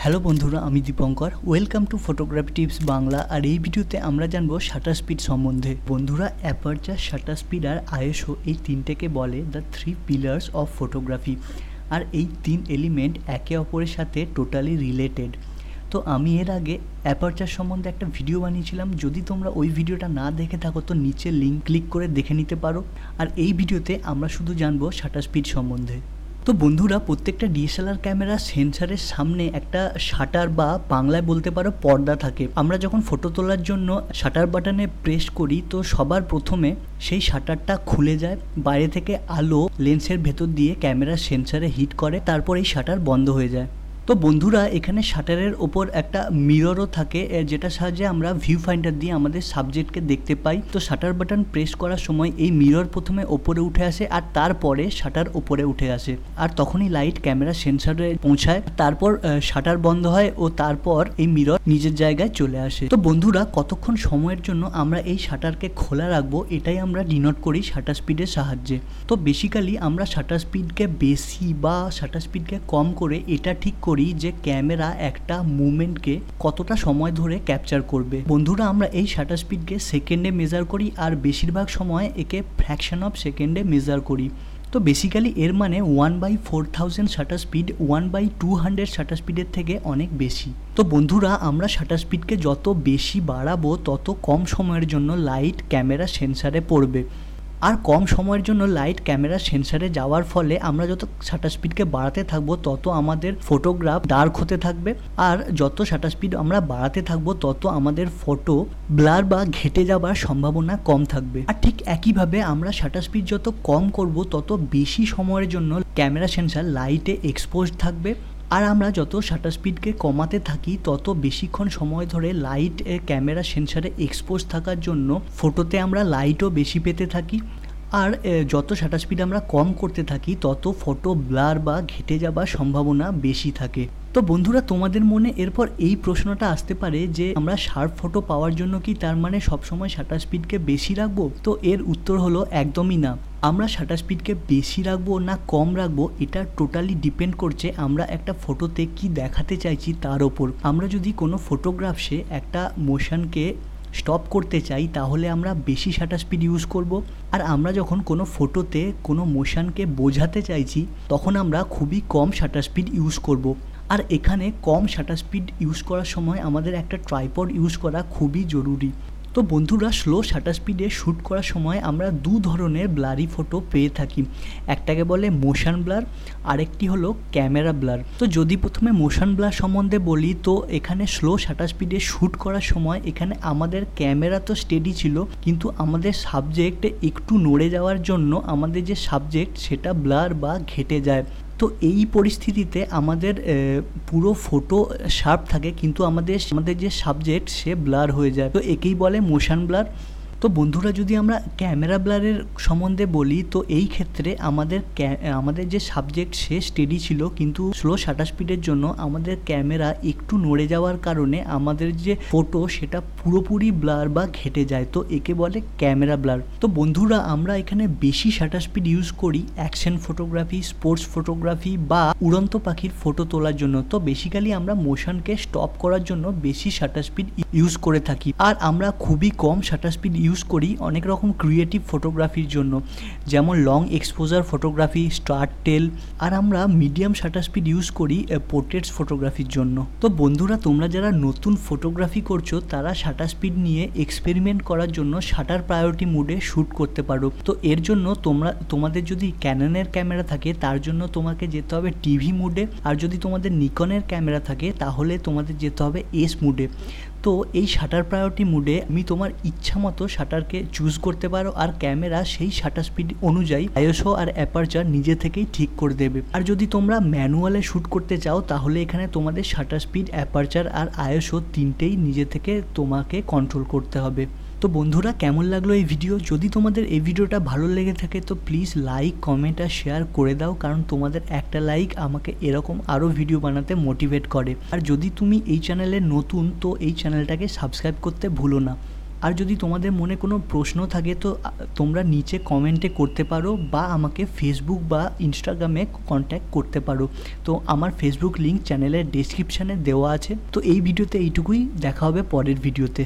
Hello বন্ধুরা, আমি Dipankar. Welcome to photography tips Bangla. আর এই ভিডিওতে আমরা জানবো শাটার স্পিড সম্বন্ধে। বন্ধুরা, অ্যাপারচার, শাটার স্পিড আর আইএসও এই তিনটেকে বলে the three pillars of photography. আর এই তিন এলিমেন্ট একে অপরের সাথে টোটালি রিলেটেড। তো আমি এর আগে অ্যাপারচার সম্বন্ধে একটা ভিডিও বানিয়েছিলাম। যদি তোমরা ওই ভিডিওটা না দেখে থাকো তো নিচে লিঙ্ক ক্লিক করে দেখে নিতে পারো। আর এই ভিডিওতে আমরা শুধু জানবো শাটার স্পিড সম্বন্ধে। তো বন্ধুরা, প্রত্যেকটা ডিএসএলআর ক্যামেরা সেন্সারের সামনে একটা শাটার বা বাংলায় বলতে পারো পর্দা থাকে। আমরা যখন ফটো তোলার জন্য শাটার বাটনে প্রেস করি তো সবার প্রথমে সেই শাটারটা খুলে যায়। বাইরে থেকে আলো লেন্সের ভেতর দিয়ে ক্যামেরার সেন্সারে হিট করে, তারপর এই শাটার বন্ধ হয়ে যায়। তো বন্ধুরা, এখানে শাটারের ওপর একটা মিররও থাকে, যেটার সাহায্যে আমরা ভিউ ফাইন্ডার দিয়ে আমাদের সাবজেক্টকে দেখতে পাই। তো শাটার বাটন প্রেস করার সময় এই মিরর প্রথমে ওপরে উঠে আসে আর তারপরে শাটার ওপরে উঠে আসে, আর তখনই লাইট ক্যামেরা সেন্সারে পৌঁছায়। তারপর শাটার বন্ধ হয় ও তারপর এই মিরর নিজের জায়গায় চলে আসে। তো বন্ধুরা, কতক্ষণ সময়ের জন্য আমরা এই শাটারকে খোলা রাখবো এটাই আমরা ডিনোট করি শাটার স্পিডের সাহায্যে। তো বেসিক্যালি আমরা শাটার স্পিডকে বেশি বা শাটার স্পিডকে কম করে এটা ঠিক করি যে ক্যামেরা একটা মুভমেন্টকে কতটা সময় ধরে ক্যাপচার করবে। বন্ধুরা, আমরা এই শাটার স্পিডকে সেকেন্ডে মেজার করি আর বেশিরভাগ সময় একে ফ্র্যাকশন অফ সেকেন্ডে মেজার করি। তো বেসিক্যালি এর মানে 1/4000 শাটার স্পিড 1/200 শাটার স্পিডের থেকে অনেক বেশি। তো বন্ধুরা, আমরা শাটার স্পিডকে যত বেশি বাড়াবো তত কম সময়ের জন্য লাইট ক্যামেরা সেন্সারে পড়বে। আর কম সময়ের জন্য লাইট ক্যামেরা সেন্সারে যাওয়ার ফলে আমরা যত শাটার স্পিডকে বাড়াতে থাকবো তত আমাদের ফটোগ্রাফ ডার্ক হতে থাকবে। আর যত শাটার স্পিড আমরা বাড়াতে থাকবো তত আমাদের ফটো ব্লার বা ঘেটে যাবার সম্ভাবনা কম থাকবে। আর ঠিক একইভাবে আমরা শাটার স্পিড যত কম করব তত বেশি সময়ের জন্য ক্যামেরা সেন্সার লাইটে এক্সপোজ থাকবে। আর আমরা যত শাটার স্পিডকে কমাতে থাকি তত বেশিক্ষণ সময় ধরে লাইট ক্যামেরা সেন্সারে এক্সপোজ থাকার জন্য ফটোতে আমরা লাইটও বেশি পেতে থাকি। আর যত শাটার স্পিড আমরা কম করতে থাকি তত ফটো ব্লার বা ঘেটে যাবার সম্ভাবনা বেশি থাকে। তো বন্ধুরা, তোমাদের মনে এরপর এই প্রশ্নটা আসতে পারে যে আমরা শার্প ফটো পাওয়ার জন্য কি তার মানে সবসময় শাটার স্পিডকে বেশি রাখবো? তো এর উত্তর হলো একদমই না। আমরা শাটার স্পিডকে বেশি রাখবো না কম রাখবো এটা টোটালি ডিপেন্ড করছে আমরা একটা ফটোতে কি দেখাতে চাইছি তার ওপর। আমরা যদি কোনো ফটোগ্রাফসে একটা মোশনকে স্টপ করতে চাই তাহলে আমরা বেশি শাটার স্পিড ইউজ করব। আর আমরা যখন কোনো ফটোতে কোনো মোশনকে বোঝাতে চাইছি তখন আমরা খুবই কম শাটার স্পিড ইউজ করব। আর এখানে কম শাটার স্পিড ইউজ করার সময় আমাদের একটা ট্রাইপড ইউজ করা খুবই জরুরি। তো বন্ধুরা, স্লো শাটার স্পিডে শ্যুট করার সময় আমরা দু ধরনের ব্লারি ফটো পেয়ে থাকি। একটাকে বলে মোশন ব্লার, আরেকটি হলো ক্যামেরা ব্লার। তো যদি প্রথমে মোশন ব্লার সম্বন্ধে বলি তো এখানে স্লো শাটার স্পিডে শ্যুট করার সময় এখানে আমাদের ক্যামেরা তো স্টেডি ছিল কিন্তু আমাদের সাবজেক্ট একটু নড়ে যাওয়ার জন্য আমাদের যে সাবজেক্ট সেটা ব্লার বা ঘেটে যায়। তো এই পরিস্থিতিতে আমাদের পুরো ফটো শার্প থাকে কিন্তু আমাদের যে সাবজেক্ট সে ব্লার হয়ে যায়। তো একেই বলে মোশন ব্লার। তো বন্ধুরা, যদি আমরা ক্যামেরা ব্লারের সম্বন্ধে বলি তো এই ক্ষেত্রে আমাদের যে সাবজেক্ট সে স্টেডি ছিল কিন্তু স্লো শাটার স্পিডের জন্য আমাদের ক্যামেরা একটু নড়ে যাওয়ার কারণে আমাদের যে ফটো সেটা পুরোপুরি ব্লার বা ঘেটে যায়। তো একে বলে ক্যামেরা ব্লার। তো বন্ধুরা, আমরা এখানে বেশি শাটার স্পিড ইউজ করি অ্যাকশন ফটোগ্রাফি, স্পোর্টস ফটোগ্রাফি বা উড়ন্ত পাখির ফটো তোলার জন্য। তো বেসিক্যালি আমরা মোশনকে স্টপ করার জন্য বেশি শাটার স্পিড ইউজ করে থাকি। আর আমরা খুবই কম শাটার স্পিড ইউজ করি অনেক রকম ক্রিয়েটিভ ফটোগ্রাফির জন্য, যেমন লং এক্সপোজার ফটোগ্রাফি, স্টার টেল। আর আমরা মিডিয়াম শাটার স্পিড ইউজ করি পোর্ট্রেটস ফটোগ্রাফির জন্য। তো বন্ধুরা, তোমরা যারা নতুন ফটোগ্রাফি করছো তারা শাটার স্পিড নিয়ে এক্সপেরিমেন্ট করার জন্য শাটার প্রায়োরিটি মোডে শ্যুট করতে পারো। তো এর জন্য তোমাদের যদি ক্যাননের ক্যামেরা থাকে তার জন্য তোমাকে যেতে হবে টিভি মোডে, আর যদি তোমাদের নিকনের ক্যামেরা থাকে তাহলে তোমাদের যেতে হবে এস মোডে। তো এই শাটার প্রায়োরিটি মোডে তুমি তোমার ইচ্ছা মতো শাটারকে চুজ করতে পারো আর ক্যামেরা সেই শাটার স্পিড অনুযায়ী আইএসও আর অ্যাপারচার নিজে থেকেই ঠিক করে দেবে। আর যদি তোমরা ম্যানুয়ালে শ্যুট করতে চাও তাহলে এখানে তোমাদের শাটার স্পিড, অ্যাপারচার আর আইএসও তিনটেই নিজে থেকে তোমাকে কন্ট্রোল করতে হবে। তো বন্ধুরা, কেমন লাগলো এই ভিডিও? যদি তোমাদের এই ভিডিওটা ভালো লেগে থাকে তো প্লিজ লাইক, কমেন্ট আর শেয়ার করে দাও, কারণ তোমাদের একটা লাইক আমাকে এরকম আরও ভিডিও বানাতে মোটিভেট করে। আর যদি তুমি এই চ্যানেলে নতুন তো এই চ্যানেলটাকে সাবস্ক্রাইব করতে ভুলো না। আর যদি তোমাদের মনে কোনো প্রশ্ন থাকে তো তোমরা নিচে কমেন্টে করতে পারো বা আমাকে ফেসবুক বা ইনস্টাগ্রামে কন্ট্যাক্ট করতে পারো। তো আমার ফেসবুক লিঙ্ক চ্যানেলের ডেসক্রিপশানে দেওয়া আছে। তো এই ভিডিওতে এইটুকুই, দেখা হবে পরের ভিডিওতে।